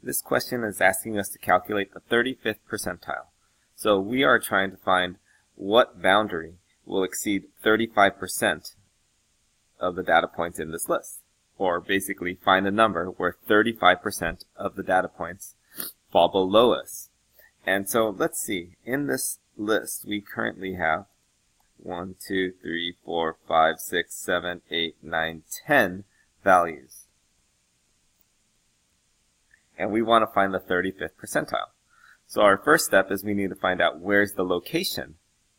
This question is asking us to calculate the 35th percentile. So we are trying to find what boundary will exceed 35% of the data points in this list. Or basically find a number where 35% of the data points fall below us. And so let's see, in this list we currently have 1, 2, 3, 4, 5, 6, 7, 8, 9, 10 values. And we want to find the 35th percentile. So our first step is we need to find out where's the location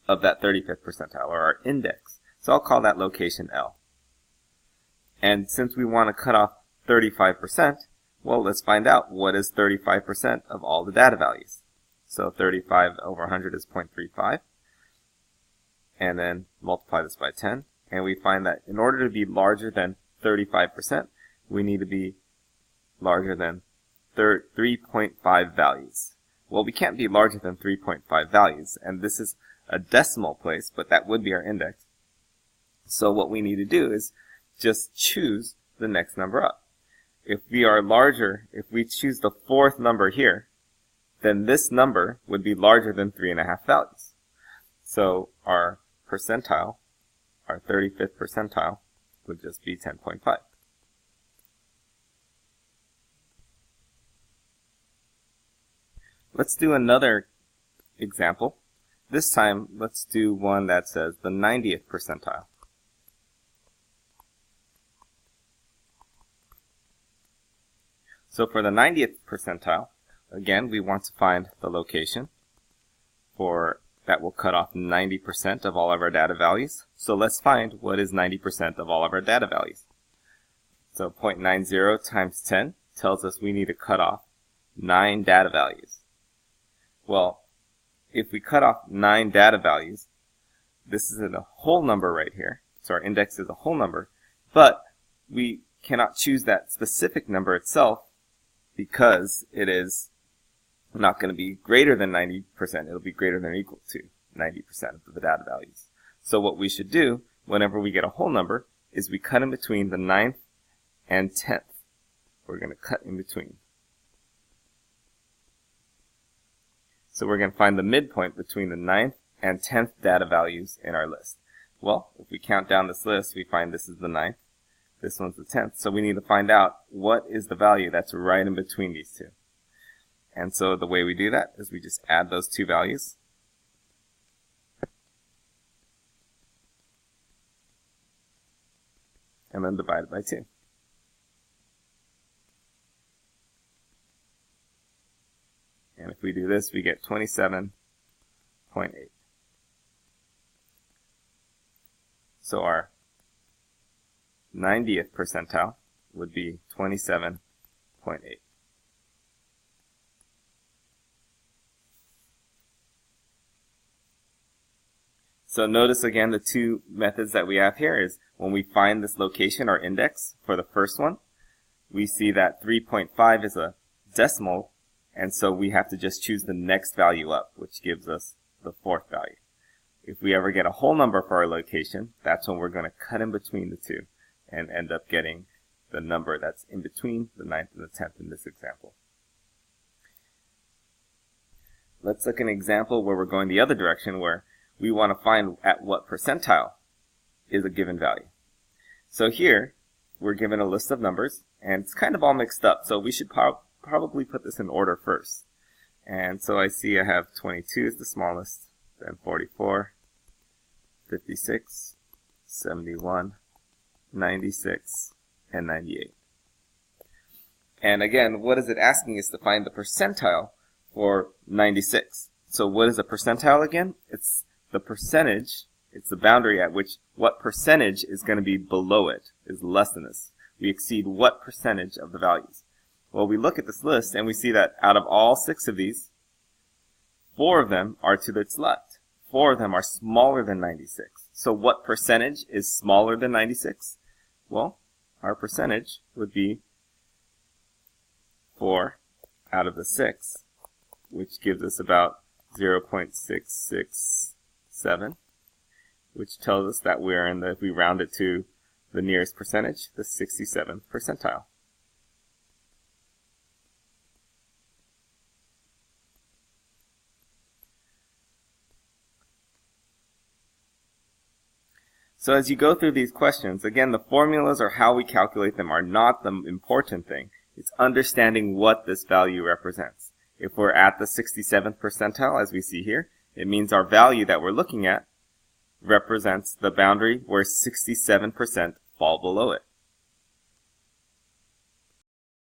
of that 35th percentile, or our index. So I'll call that location L. And since we want to cut off 35%, well, let's find out what is 35% of all the data values. So 35 over 100 is 0.35. And then multiply this by 10. And we find that in order to be larger than 35%, we need to be larger than 3.5 values. Well, we can't be larger than 3.5 values, and this is a decimal place, but that would be our index. So what we need to do is just choose the next number up. If we are larger, if we choose the fourth number here, then this number would be larger than 3.5 values. So our percentile, our 35th percentile, would just be 10.5. Let's do another example. This time, let's do one that says the 90th percentile. So for the 90th percentile, again, we want to find the location that will cut off 90% of all of our data values. So let's find what is 90% of all of our data values. So 0.90 times 10 tells us we need to cut off 9 data values. Well, if we cut off 9 data values, this is a whole number right here. So our index is a whole number, but we cannot choose that specific number itself because it is not going to be greater than 90%. It'll be greater than or equal to 90% of the data values. So what we should do whenever we get a whole number is we cut in between the 9th and 10th. We're going to cut in between. So we're going to find the midpoint between the 9th and 10th data values in our list. Well, if we count down this list, we find this is the 9th, this one's the 10th. So we need to find out what is the value that's right in between these two. And so the way we do that is we just add those two values. And then divide it by 2. And if we do this, we get 27.8. So our 90th percentile would be 27.8. So notice again the two methods that we have here is when we find this location or index for the first one, we see that 3.5 is a decimal, and so we have to just choose the next value up, which gives us the fourth value. If we ever get a whole number for our location, that's when we're going to cut in between the two and end up getting the number that's in between the 9th and the 10th in this example. Let's look at an example where we're going the other direction, where we want to find at what percentile is a given value. So here, we're given a list of numbers, and it's kind of all mixed up, so we should probably put this in order first. And so I see I have 22 is the smallest, then 44, 56, 71, 96, and 98. And again, what is it asking is to find the percentile for 96. So what is a percentile again? It's the percentage, it's the boundary at which what percentage is going to be below it, is less than this. We exceed what percentage of the values. Well, we look at this list and we see that out of all 6 of these, 4 of them are to its left. 4 of them are smaller than 96. So what percentage is smaller than 96? Well, our percentage would be 4 out of the 6, which gives us about 0.667, which tells us that we're in the, if we round it to the nearest percentage, the 67th percentile. So as you go through these questions, again, the formulas or how we calculate them are not the important thing. It's understanding what this value represents. If we're at the 67th percentile, as we see here, it means our value that we're looking at represents the boundary where 67% fall below it.